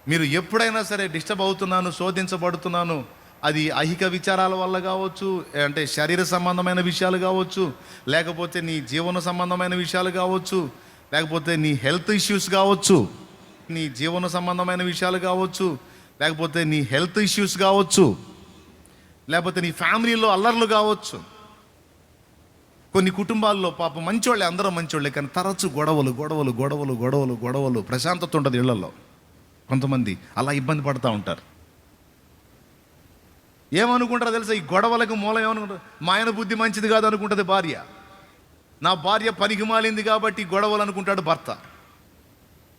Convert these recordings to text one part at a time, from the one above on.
మీరు ఎప్పుడైనా సరే డిస్టర్బ్ అవుతున్నాను, శోధించబడుతున్నాను, అది ఐహిక విచారాల వల్ల కావచ్చు, అంటే శరీర సంబంధమైన విషయాలు కావచ్చు, లేకపోతే నీ జీవన సంబంధమైన విషయాలు కావచ్చు, లేకపోతే నీ హెల్త్ ఇష్యూస్ కావచ్చు, నీ జీవన సంబంధమైన విషయాలు కావచ్చు, లేకపోతే నీ హెల్త్ ఇష్యూస్ కావచ్చు, లేకపోతే నీ ఫ్యామిలీలో అల్లర్లు కావచ్చు. కొన్ని కుటుంబాల్లో పాపం మంచోళ్ళే, అందరూ మంచోళ్ళే, కానీ తరచు గొడవలు గొడవలు గొడవలు గొడవలు గొడవలు, ప్రశాంతత ఉంటుంది ఇళ్లలో. కొంతమంది అలా ఇబ్బంది పడుతూ ఉంటారు. ఏమనుకుంటారో తెలుసా, ఈ గొడవలకు మూలం ఏమనుకుంటారు? మా ఆయన బుద్ధి మంచిది కాదు అనుకుంటుంది భార్య. నా భార్య పనికి మాలింది కాబట్టి గొడవలు అనుకుంటాడు భర్త.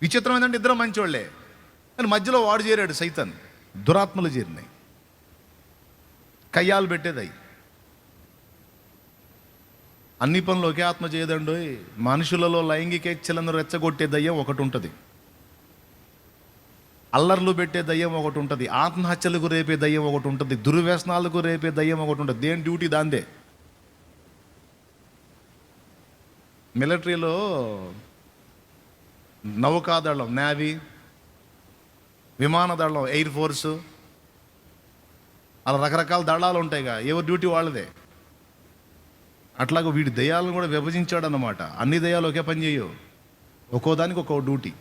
విచిత్రం ఏంటంటే ఇద్దరు మంచోళ్లే, కానీ మధ్యలో వాడు చేరాడు సైతాన్. దురాత్మలు చేరినాయి, కయ్యాలు పెట్టేది. అన్ని పనులు ఒకే ఆత్మ చేయదండి. మనుషులలో లైంగికేచ్ఛలను రెచ్చగొట్టే దయ్యం ఒకటి ఉంటుంది, అల్లర్లు పెట్టే దయ్యం ఒకటి ఉంటుంది, ఆత్మహత్యలకు రేపే దయ్యం ఒకటి ఉంటుంది, దుర్వ్యసనాలకు రేపే దయ్యం ఒకటి ఉంటుంది. దేని డ్యూటీ దాందే. మిలిటరీలో నౌకాదళం, నేవీ, విమానదళం, ఎయిర్ ఫోర్సు, అలా రకరకాల దళాలు ఉంటాయిగా, ఎవరి డ్యూటీ వాళ్ళదే. అట్లాగే వీడి దయ్యాలను కూడా విభజించాడు అన్నమాట. అన్ని దయ్యాలు ఒకే పని చేయవు, ఒక్కో దానికి ఒక్కో డ్యూటీ.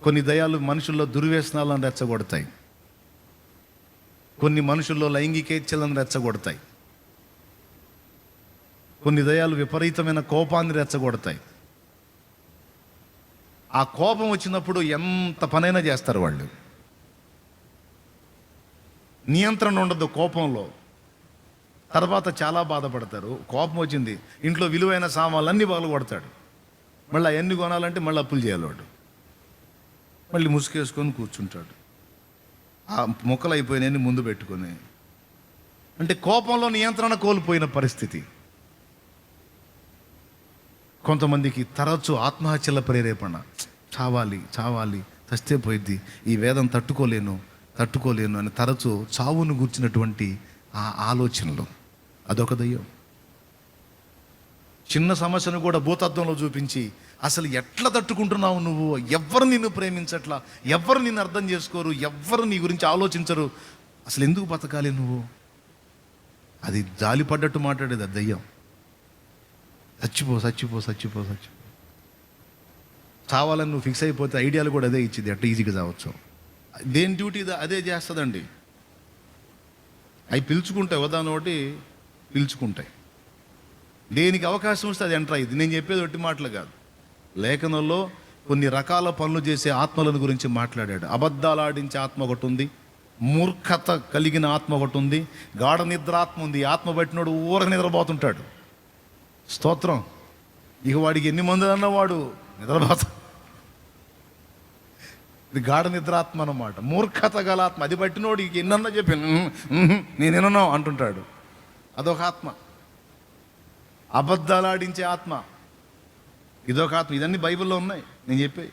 కొన్ని దయ్యాలు మనుషుల్లో దుర్వ్యసనాలను రెచ్చగొడతాయి, కొన్ని మనుషుల్లో లైంగికేచ్ఛలను రెచ్చగొడతాయి, కొన్ని దయ్యాలు విపరీతమైన కోపాన్ని రెచ్చగొడతాయి. ఆ కోపం వచ్చినప్పుడు ఎంత పనైనా చేస్తారు వాళ్ళు. నియంత్రణ ఉండదు కోపంలో. తర్వాత చాలా బాధపడతారు. కోపం వచ్చింది, ఇంట్లో విలువైన సామాన్లన్నీ పగలగొడతాడు. మళ్ళీ అవన్నీ కొనాలంటే మళ్ళీ అప్పులు చేయాలి వాడు. మళ్ళీ ముసుగేసుకొని కూర్చుంటాడు, ఆ మొక్కలు అయిపోయినాయని ముందు పెట్టుకొని. అంటే కోపంలో నియంత్రణ కోల్పోయిన పరిస్థితి. కొంతమందికి తరచు ఆత్మహత్యల ప్రేరేపణ. చావాలి చావాలి, చస్తే పోయిద్ది, ఈ వేదం తట్టుకోలేను అని తరచు చావును గూర్చినటువంటి ఆ ఆలోచనలు, అదొక దయ్యం. చిన్న సమస్యను కూడా భూతత్వంలో చూపించి, అసలు ఎట్లా తట్టుకుంటున్నావు నువ్వు, ఎవ్వరు నిన్ను ప్రేమించట్లా, ఎవ్వరు నిన్ను అర్థం చేసుకోరు, ఎవ్వరు నీ గురించి ఆలోచించరు, అసలు ఎందుకు బతకాలి నువ్వు, అది జాలిపడ్డట్టు మాట్లాడేది ఆ దయ్యం. చచ్చిపో చచ్చిపో చచ్చిపో చచ్చిపో, చావాలని నువ్వు ఫిక్స్ అయిపోతే ఐడియాలు కూడా అదే ఇచ్చింది, ఎట్లా ఈజీగా చావచ్చు. దేని డ్యూటీ అదే చేస్తుందండి. అవి పిలుచుకుంటాయి, ఉదాహరణ ఒకటి పిలుచుకుంటాయి. దేనికి అవకాశం వస్తే అది ఎంటర్ అయ్యింది. నేను చెప్పేది ఒట్టి మాటలు కాదు, లేఖనంలో కొన్ని రకాల పనులు చేసే ఆత్మలను గురించి మాట్లాడాడు. అబద్ధాలు ఆడించే ఆత్మ ఒకటి ఉంది, మూర్ఖత కలిగిన ఆత్మ ఒకటి ఉంది, గాఢ నిద్రాత్మ ఉంది. ఆత్మ పట్టినోడు ఊరక నిద్రపోతుంటాడు. స్తోత్రం. ఇక వాడికి ఎన్ని మందులు అన్నా వాడు నిద్రపోతా. ఇది గాఢ నిద్రాత్మ అన్నమాట, మూర్ఖత గల ఆత్మ. అది పట్టినోడు ఇక ఎన్నన్నా చెప్పి నేనేనో అంటుంటాడు. అదొక ఆత్మ. అబద్ధాలు ఆడించే ఆత్మ ఇదొక ఆత్మ. ఇదన్నీ బైబిల్లో ఉన్నాయి నేను చెప్పేవి.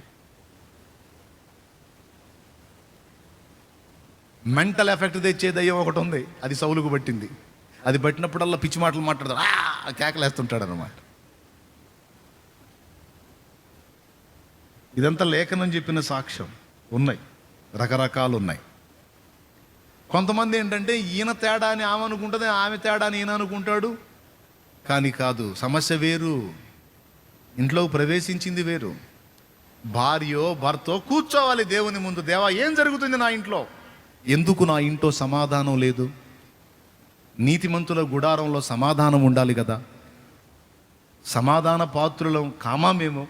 మెంటల్ ఎఫెక్ట్ తెచ్చే దయ్యం ఒకటి ఉంది, అది సౌలుకు పట్టింది. అది పట్టినప్పుడల్లా పిచ్చి మాటలు మాట్లాడతాడు, కేకలేస్తుంటాడు అన్నమాట. ఇదంతా లేఖనం చెప్పిన సాక్ష్యం. ఉన్నాయి, రకరకాలు ఉన్నాయి. కొంతమంది ఏంటంటే ఈయన తేడా అని ఆమె అనుకుంటుంది, ఆమె తేడా అని ఈయన అనుకుంటాడు. కానీ కాదు, సమస్య వేరు, ఇంట్లోకి ప్రవేశించింది వేరు. భార్యో భర్తో కూర్చోవాలి దేవుని ముందు. దేవా, ఏం జరుగుతుంది నా ఇంట్లో, ఎందుకు నా ఇంట్లో సమాధానం లేదు? నీతిమంతుల గుడారంలో సమాధానం ఉండాలి కదా. సమాధాన పాత్రులం కామా మేము?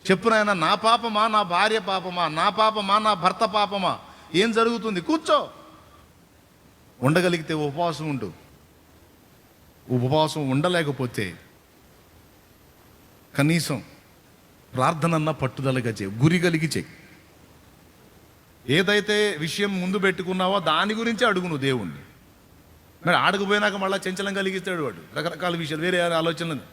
చెప్పు నాయన, నా పాపమా, నా భార్య పాపమా, నా పాపమా, నా భర్త పాపమా, ఏం జరుగుతుంది? కూర్చో. ఉండగలిగితే ఉపవాసం ఉండు. ఉపవాసం ఉండలేకపోతే కనీసం ప్రార్థనన్నా పట్టుదలగా చేయి, గురి కలిగి చేయి. ఏదైతే విషయం ముందు పెట్టుకున్నావో దాని గురించి అడుగు నువ్వు దేవుణ్ణి. మరి ఆడకపోయినాక మళ్ళీ చంచలం కలిగిస్తాడు వాడు, రకరకాల విషయాలు, వేరే ఆలోచనలు.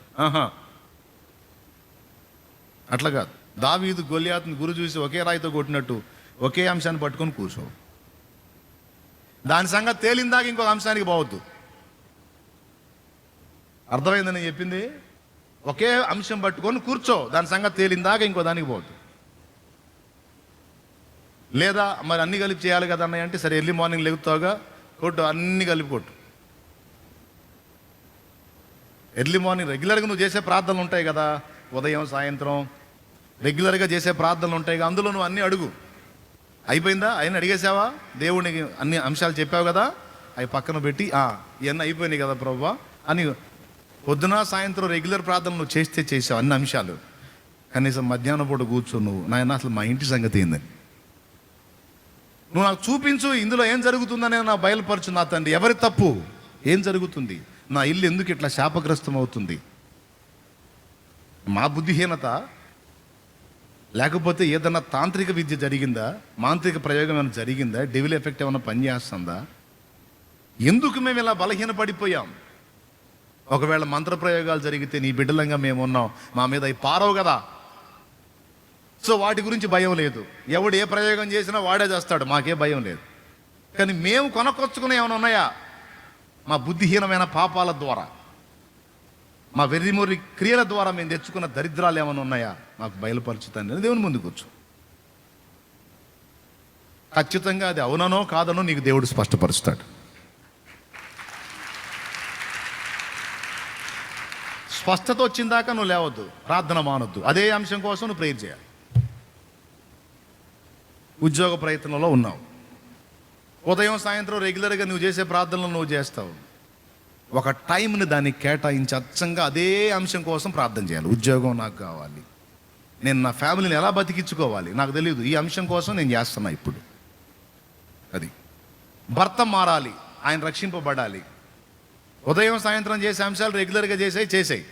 అట్లా కాదు. దావీదు గొల్యాతుని గురి చూసి ఒకే రాయితో కొట్టినట్టు ఒకే అంశాన్ని పట్టుకొని కూర్చో. దాని సంగతి తేలిందాక ఇంకొక అంశానికి పోవద్దు. అర్థమైందని చెప్పింది. ఒకే అంశం పట్టుకొని కూర్చో, దాని సంగతి తేలిందాక ఇంకో దానికి పోవద్దు. లేదా మరి అన్నీ కలిపి చేయాలి కదా అన్నయ్య అంటే, సరే ఎర్లీ మార్నింగ్ లెగుతావుగా, కొట్టు, అన్నీ కలిపి కొట్టు. ఎర్లీ మార్నింగ్ రెగ్యులర్గా నువ్వు చేసే ప్రార్థనలు ఉంటాయి కదా, ఉదయం సాయంత్రం రెగ్యులర్గా చేసే ప్రార్థనలు ఉంటాయి కదా, అందులో నువ్వు అన్నీ అడుగు. అయిపోయిందా? అయినా అడిగేసావా? దేవునికి అన్ని అంశాలు చెప్పావు కదా, అవి పక్కన పెట్టి ఇవన్నీ అయిపోయినాయి కదా ప్రభువా అని పొద్దున సాయంత్రం రెగ్యులర్ ప్రార్థనలు నువ్వు చేసావు అన్ని అంశాలు. కనీసం మధ్యాహ్నం పూట కూర్చో నువ్వు, నాయన అసలు మా ఇంటి సంగతి ఏందని నువ్వు నాకు చూపించు, ఇందులో ఏం జరుగుతుందని నా బయలుపరచు నా తండ్రి. ఎవరి తప్పు? ఏం జరుగుతుంది? నా ఇల్లు ఎందుకు ఇట్లా శాపగ్రస్తం అవుతుంది? మా బుద్ధిహీనత, లేకపోతే ఏదన్నా తాంత్రిక విద్య జరిగిందా, మాంత్రిక ప్రయోగం ఏమైనా జరిగిందా, డెవిల్ ఎఫెక్ట్ ఏమైనా పనిచేస్తుందా? ఎందుకు మేము ఇలా బలహీనపడిపోయాం? ఒకవేళ మంత్ర ప్రయోగాలు జరిగితే నీ బిడ్డలంగా మేము ఉన్నాం, మా మీద అవి పారవు కదా, సో వాటి గురించి భయం లేదు. ఎవడు ఏ ప్రయోగం చేసినా వాడే చేస్తాడు, మాకే భయం లేదు. కానీ మేము కొనకొచ్చుకునే ఏమైనా ఉన్నాయా? మా బుద్ధిహీనమైన పాపాల ద్వారా, మా వెర్రిమొర్రి క్రియల ద్వారా మేము తెచ్చుకున్న దరిద్రాలు ఏమైనా ఉన్నాయా? మాకు బయలుపరచుతాను దేవుని ముందు కూర్చో. ఖచ్చితంగా అది అవుననో కాదనో నీకు దేవుడు స్పష్టపరుస్తాడు. స్పష్టత వచ్చిందాకా నువ్వు లేవద్దు, ప్రార్థన మానొద్దు. అదే అంశం కోసం నువ్వు ప్రేయర్ చేయాలి. ఉద్యోగ ప్రయత్నంలో ఉన్నావు, ఉదయం సాయంత్రం రెగ్యులర్గా నువ్వు చేసే ప్రార్థనలు నువ్వు చేస్తావు. ఒక టైంని దానికి కేటాయించి అచ్చంగా అదే అంశం కోసం ప్రార్థన చేయాలి. ఉద్యోగం నాకు కావాలి, నేను నా ఫ్యామిలీని ఎలా బతికించుకోవాలి నాకు తెలియదు, ఈ అంశం కోసం నేను చేస్తున్నా ఇప్పుడు. అది భర్త మారాలి, ఆయన రక్షింపబడాలి. ఉదయం సాయంత్రం చేసే అంశాలు రెగ్యులర్గా చేసేయి.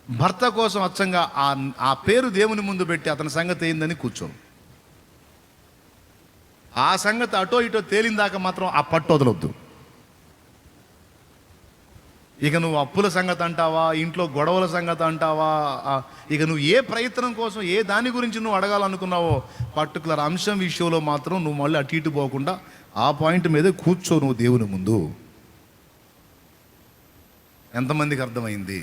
భర్త కోసం అచ్చంగా ఆ పేరు దేవుని ముందు పెట్టి అతని సంగతి ఏందని కూర్చో. ఆ సంగతి అటో ఇటో తేలిందాక మాత్రం ఆ పట్టు వదలొద్దు. ఇక నువ్వు అప్పుల సంగతి అంటావా, ఇంట్లో గొడవల సంగతి అంటావా, ఇక నువ్వు ఏ ప్రయత్నం కోసం ఏ దాని గురించి నువ్వు అడగాలనుకున్నావో పర్టికులర్ అంశం విషయంలో మాత్రం నువ్వు మళ్ళీ అటు ఇటు పోకుండా ఆ పాయింట్ మీద కూర్చో నువ్వు దేవుని ముందు. ఎంతమందికి అర్థమైంది?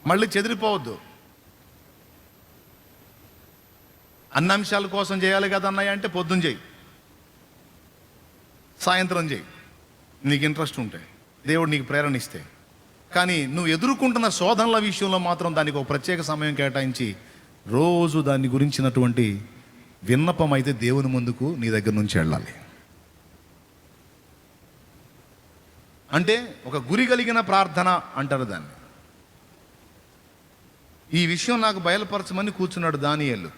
మళ్ళీ చెదిరిపోవద్దు. అన్ని అంశాల కోసం చేయాలి కదా అన్నయ్య అంటే, పొద్దున్న చేయి, సాయంత్రం చేయి, నీకు ఇంట్రెస్ట్ ఉంటే, దేవుడు నీకు ప్రేరణ ఇస్తే. కానీ నువ్వు ఎదుర్కొంటున్న శోధనల విషయంలో మాత్రం దానికి ఒక ప్రత్యేక సమయం కేటాయించి రోజు దాని గురించినటువంటి విన్నపం అయితే దేవుని ముందుకు నీ దగ్గర నుంచి వెళ్ళాలి. అంటే ఒక గురి కలిగిన ప్రార్థన అంటారు దాన్ని. ఈ విషయం నాకు బయలుపరచమని కూర్చున్నాడు దానియేలు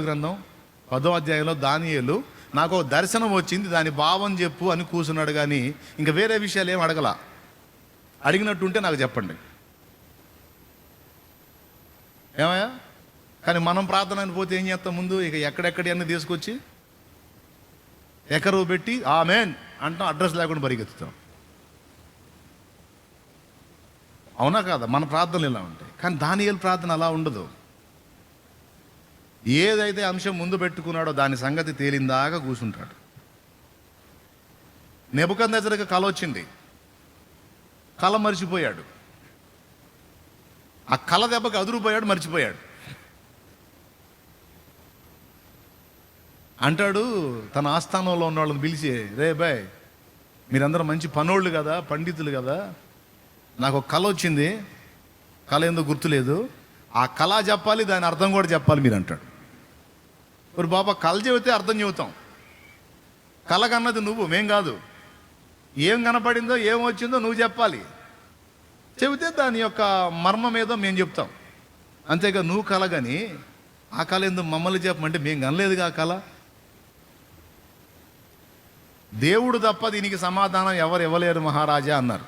గ్రంథం 10వ అధ్యాయంలో దానియేలు, నాకు ఒక దర్శనం వచ్చింది, దాని భావం చెప్పు అని కూర్చున్నాడు. కానీ ఇంకా వేరే విషయాలు ఏం అడగల. అడిగినట్టుంటే నాకు చెప్పండి ఏమయ్యా. కానీ మనం ప్రార్థన అని పోతే ఏం చేస్తాం? ముందు ఇక ఎక్కడెక్కడి అన్నీ తీసుకొచ్చి ఎకరువు పెట్టి ఆమేన్ అంటాం, అడ్రస్ లేకుండా పరిగెత్తుతాం. అవునా కాదా? మన ప్రార్థనలు ఇలా ఉంటాయి. కానీ దానియేలు ప్రార్థన అలా ఉండదు. ఏదైతే అంశం ముందు పెట్టుకున్నాడో దాని సంగతి తేలిందాకా కూర్చుంటాడు. నెబుకద్నెజరుకి కల వచ్చింది, కల మర్చిపోయాడు. ఆ కల దెబ్బకి అదురుపోయాడు, మర్చిపోయాడు. అంటాడు తన ఆస్థానంలో ఉన్న వాళ్ళని పిలిచి, రే బాయ్, మీరందరూ మంచి పనోళ్ళు కదా, పండితులు కదా, నాకు ఒక కళ వచ్చింది, కళ ఏందో గుర్తులేదు, ఆ కళ చెప్పాలి, దాని అర్థం కూడా చెప్పాలి మీరు అంటాడు. మరి బాబా కళ చెబితే అర్థం చెబుతాం, కళ కన్నది నువ్వు, మేం కాదు. ఏం కనపడిందో ఏం వచ్చిందో నువ్వు చెప్పాలి, చెబితే దాని యొక్క మర్మం ఏదో మేము చెప్తాం. అంతేగా నువ్వు కళ కానీ ఆ కళ ఏందో మమ్మల్ని చెప్పమంటే మేము కనలేదుగా ఆ కళ. దేవుడు తప్ప దీనికి సమాధానం ఎవరు ఇవ్వలేరు మహారాజా అన్నారు.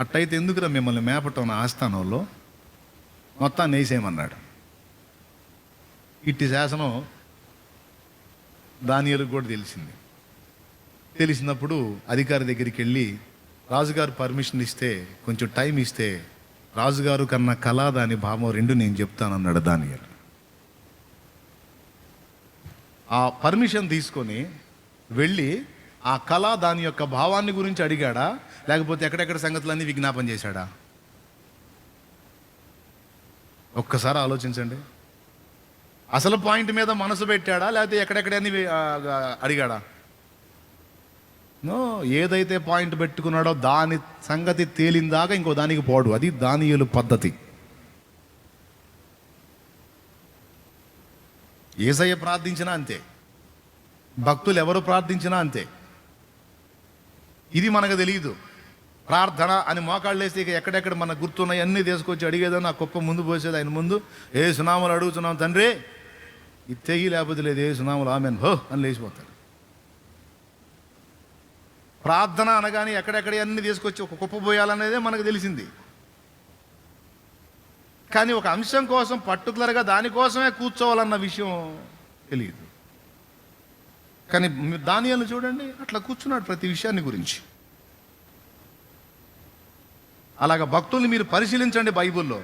అట్టయితే ఎందుకురా మిమ్మల్ని మేపటం నా ఆస్థానంలో, మొత్తాన్ని వేసేయమన్నాడు. ఇట్టి శాసనం దానియేలుకు కూడా తెలిసింది. తెలిసినప్పుడు అధికారి దగ్గరికి వెళ్ళి రాజుగారు పర్మిషన్ ఇస్తే, కొంచెం టైం ఇస్తే రాజుగారు కన్నా కళ దాని భావం రెండు నేను చెప్తానన్నాడు దానియేలు. ఆ పర్మిషన్ తీసుకొని వెళ్ళి ఆ కళ దాని యొక్క భావాన్ని గురించి అడిగాడా, లేకపోతే ఎక్కడెక్కడ సంగతులన్నీ విజ్ఞాపన చేశాడా? ఒక్కసారి ఆలోచించండి. అసలు పాయింట్ మీద మనసు పెట్టాడా, లేకపోతే ఎక్కడెక్కడని అడిగాడా? నో, ఏదైతే పాయింట్ పెట్టుకున్నాడో దాని సంగతి తేలిందాకా ఇంకో దానికి పోడు. అది దానియేలు పద్ధతి. యేసయ్య ప్రార్థించినా అంతే, భక్తులు ఎవరు ప్రార్థించినా అంతే. ఇది మనకు తెలియదు. ప్రార్థన అని మోకాళ్ళు వేస్తే ఇక ఎక్కడెక్కడ మనకు గుర్తున్నాయి అన్నీ తీసుకొచ్చి అడిగేదని ఆ కుప్ప ముందు పోసేది ఆయన ముందు. ఏ సునాములు అడుగుతున్నాం తండ్రి, ఇది తెగి లేకపోతే లేదు, ఏ సునాములు ఆమెన్ హో అని లేచిపోతారు. ప్రార్థన అనగానే ఎక్కడెక్కడ అన్నీ తీసుకొచ్చి ఒక కుప్ప పోయాలనేదే మనకు తెలిసింది. కానీ ఒక అంశం కోసం పర్టికులర్గా దానికోసమే కూర్చోవాలన్న విషయం తెలియదు. కానీ దానియేలు చూడండి, అట్లా కూర్చున్నాడు ప్రతి విషయాన్ని గురించి. అలాగ భక్తుల్ని మీరు పరిశీలించండి బైబిల్లో.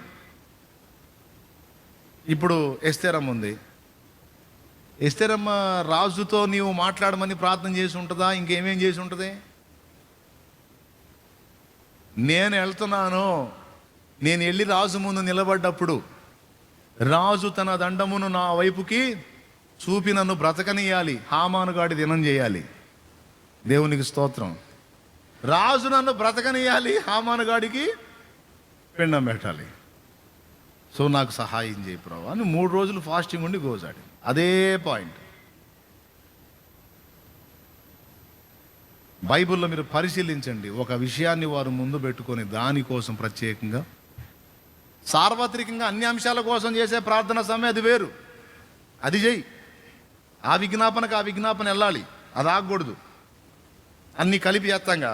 ఇప్పుడు ఎస్తేరమ్మ ఉంది. ఎస్తేరమ్మ రాజుతో నీవు మాట్లాడమని ప్రార్థన చేసి ఉంటుందా? ఇంకేమేం చేసి ఉంటుంది? నేను వెళ్తున్నాను, నేను వెళ్ళి రాజు ముందు నిలబడ్డప్పుడు రాజు తన దండమును నా వైపుకి చూపి నన్ను బ్రతకనియాలి, హామానుగాడి దినం చేయాలి. దేవునికి స్తోత్రం. రాజు నన్ను బ్రతకనియాలి, హామానుగాడికి పిండం పెట్టాలి. సో నాకు సహాయం చేయి ప్రభు అని 3 రోజులు ఫాస్టింగ్ ఉండి గోజాడు. అదే పాయింట్. బైబిల్లో మీరు పరిశీలించండి. ఒక విషయాన్ని వారు ముందు పెట్టుకొని దానికోసం ప్రత్యేకంగా, సార్వత్రికంగా అన్ని అంశాల కోసం చేసే ప్రార్థన సమయం అది వేరు. అది చెయ్యి. ఆ విజ్ఞాపనకు ఆ విజ్ఞాపన వెళ్ళాలి, అది ఆగకూడదు. అన్నీ కలిపి చేస్తాంగా.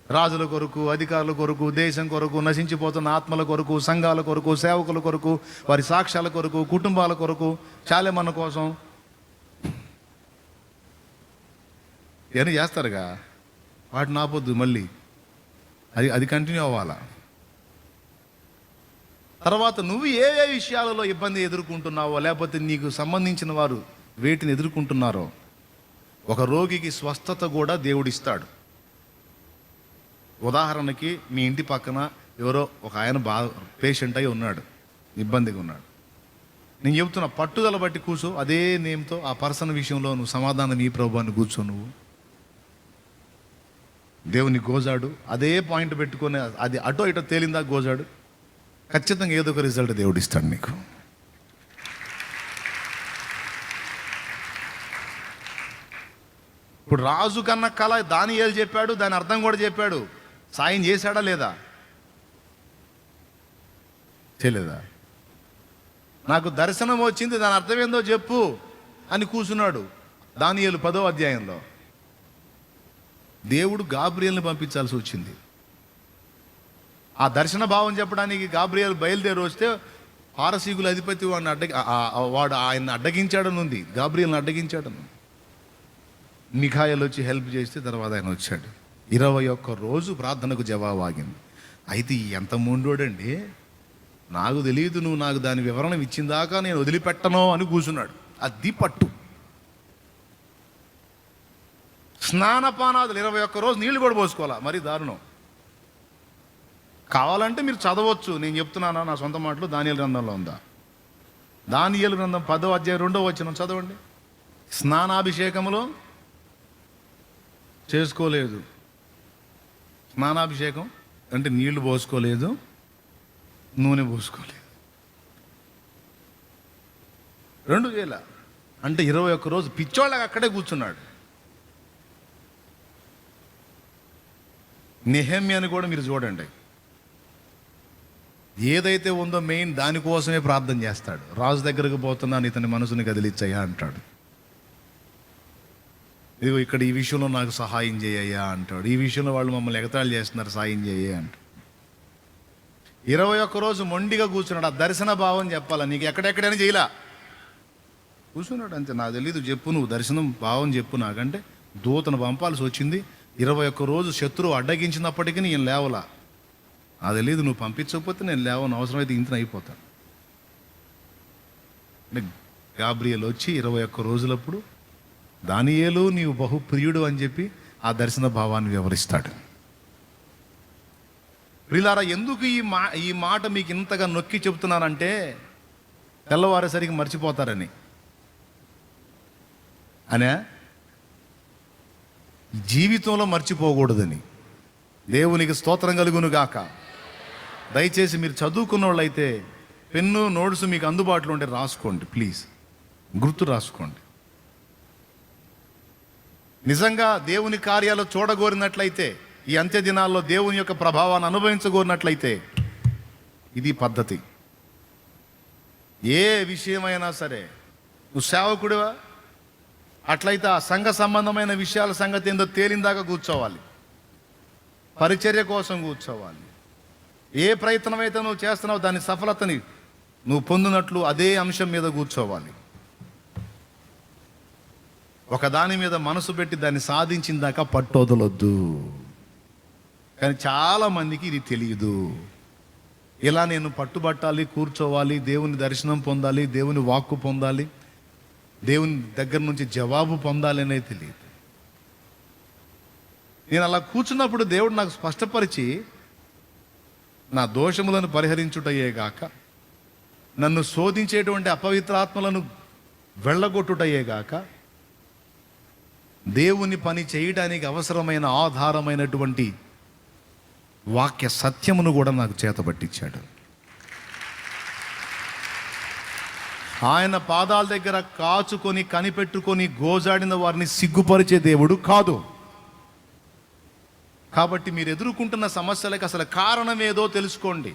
రాజుల కొరకు, అధికారుల కొరకు, దేశం కొరకు, నశించిపోతున్న ఆత్మల కొరకు, సంఘాల కొరకు, సేవకుల కొరకు, వారి సాక్ష్యాల కొరకు, కుటుంబాల కొరకు, చాలేమన్న కోసం ఏమైనా చేస్తారుగా. వాటిని ఆపొద్దు, మళ్ళీ అది కంటిన్యూ అవ్వాలా. తర్వాత నువ్వు ఏ ఏ విషయాలలో ఇబ్బంది ఎదుర్కొంటున్నావో, లేకపోతే నీకు సంబంధించిన వారు వేటిని ఎదుర్కొంటున్నారో, ఒక రోగికి స్వస్థత కూడా దేవుడిస్తాడు. ఉదాహరణకి మీ ఇంటి పక్కన ఎవరో ఒక ఆయన పేషెంట్ అయి ఉన్నాడు, ఇబ్బందిగా ఉన్నాడు. నేను చెబుతున్నా, పట్టుదల బట్టి కూర్చో. అదే నేమ్తో ఆ పర్సన్ విషయంలో నువ్వు సమాధానం ఈ ప్రభువాన్ని కూర్చో. నువ్వు దేవుని గోజాడు. అదే పాయింట్ పెట్టుకొని అది అటో ఇటో తేలిందా గోజాడు. ఖచ్చితంగా ఏదో ఒక రిజల్ట్ దేవుడు ఇస్తాడు నీకు. ఇప్పుడు రాజు కన్న కళ దానియేలు చెప్పాడు, దాని అర్థం కూడా చెప్పాడు. సాయం చేశాడా లేదా? చేయలేదా? నాకు దర్శనం వచ్చింది, దాని అర్థం ఏందో చెప్పు అని కూర్చున్నాడు. దానియేలు 10వ అధ్యాయంలో దేవుడు గాబ్రియేల్ని పంపించాల్సి వచ్చింది. ఆ దర్శన భావం చెప్పడానికి గాబ్రియేల్ బయలుదేరి వస్తే పారసీకుల అధిపతి వాడు ఆయన్ని అడ్డగించాడని ఉంది, గాబ్రియేల్ని అడ్డగించాడని. మిఖాయేలు వచ్చి హెల్ప్ చేస్తే తర్వాత ఆయన వచ్చాడు. 21 రోజు ప్రార్థనకు జవాబు ఆగింది. అయితే ఎంత మొండోడండి, నాకు తెలియదు, నువ్వు నాకు దాని వివరణ ఇచ్చిందాకా నేను వదిలిపెట్టను అని కూర్చున్నాడు. అది పట్టు. స్నానపానాదులు 21 రోజు నీళ్లు కూడా పోసుకోవాలా, మరి దారుణం. కావాలంటే మీరు చదవచ్చు, నేను చెప్తున్నానా నా సొంత మాటలు. దానియేలు గ్రంథంలో ఉందా? దానియేలు గ్రంథం 10వ అధ్యాయం 2వ వచనం చదవండి. స్నానాభిషేకములో చేసుకోలేదు. స్నానాభిషేకం అంటే నీళ్లు పోసుకోలేదు, నూనె పోసుకోలేదు, 2 చేయాల. అంటే 21 రోజు పిచ్చోళ్ళగా అక్కడే కూర్చున్నాడు. నెహెమ్యాని కూడా మీరు చూడండి, ఏదైతే ఉందో మెయిన్ దానికోసమే ప్రార్థన చేస్తాడు. రాజు దగ్గరకు పోతున్నాను, ఇతని మనసుని కదిలిచ్చయ్యా అంటాడు. ఇదిగో ఇక్కడ ఈ విషయంలో నాకు సహాయం చేయయ్యా అంటాడు. ఈ విషయంలో వాళ్ళు మమ్మల్ని ఎగతాళి చేస్తున్నారు, సాయం చేయ అంటాడు. 21 రోజు మొండిగా కూర్చున్నాడు. ఆ దర్శన భావం చెప్పాలా నీకు, ఎక్కడెక్కడైనా చేయలా, కూర్చున్నాడు అంతే. నాకు తెలీదు, చెప్పు నువ్వు దర్శనం భావం చెప్పు నాకంటే. దూతను పంపాల్సి వచ్చింది. 21 రోజు శత్రువు అడ్డగించినప్పటికీ నేను లేవలా. అది తెలీదు, నువ్వు పంపించకపోతే నేను లేవను, అవసరమైతే ఇంతను అయిపోతాను. గాబ్రియేల్ వచ్చి 21 రోజులప్పుడు దానియేలు నీవు బహుప్రియుడు అని చెప్పి ఆ దర్శన భావాన్ని వివరిస్తాడు. ప్రియులారా, ఎందుకు ఈ మాట మీకు ఇంతగా నొక్కి చెబుతున్నానంటే తెల్లవారేసరికి మర్చిపోతారని అనే జీవితంలో మర్చిపోకూడదని. దేవునికి స్తోత్రం కలుగును గాక. దయచేసి మీరు చదువుకున్న వాళ్ళైతే పెన్ను నోట్స్ మీకు అందుబాటులో ఉంటే రాసుకోండి ప్లీజ్, గుర్తు రాసుకోండి. నిజంగా దేవుని కార్యాలు చూడగోరినట్లయితే, ఈ అంత్య దినాల్లో దేవుని యొక్క ప్రభావాన్ని అనుభవించగోరినట్లయితే ఇది పద్ధతి. ఏ విషయమైనా సరే, నువ్వు సేవకుడివా అట్లయితే ఆ సంఘ సంబంధమైన విషయాల సంగతి ఏందో తేలిందాకా కూర్చోవాలి, పరిచర్య కోసం కూర్చోవాలి. ఏ ప్రయత్నం అయితే నువ్వు చేస్తున్నావు దాని సఫలతని నువ్వు పొందినట్లు అదే అంశం మీద కూర్చోవాలి. ఒక దాని మీద మనసు పెట్టి దాన్ని సాధించిన దాకా పట్టొదలొద్దు. కానీ చాలామందికి ఇది తెలియదు. ఇలా నేను పట్టుబట్టాలి, కూర్చోవాలి, దేవుని దర్శనం పొందాలి, దేవుని వాక్కు పొందాలి, దేవుని దగ్గర నుంచి జవాబు పొందాలి అనేది తెలియదు. నేను అలా కూర్చున్నప్పుడు దేవుడు నాకు స్పష్టపరిచి నా దోషములను పరిహరించుటయ్యేగాక, నన్ను శోధించేటువంటి అపవిత్రాత్మలను వెళ్ళగొట్టుటయ్యేగాక, దేవుని పని చేయడానికి అవసరమైన ఆధారమైనటువంటి వాక్య సత్యమును కూడా నాకు చేతబట్టించాడు. ఆయన పాదాల దగ్గర కాచుకొని కనిపెట్టుకొని గోజాడిన వారిని సిగ్గుపరిచే దేవుడు కాదు. కాబట్టి మీరు ఎదుర్కొంటున్న సమస్యలకు అసలు కారణం ఏదో తెలుసుకోండి.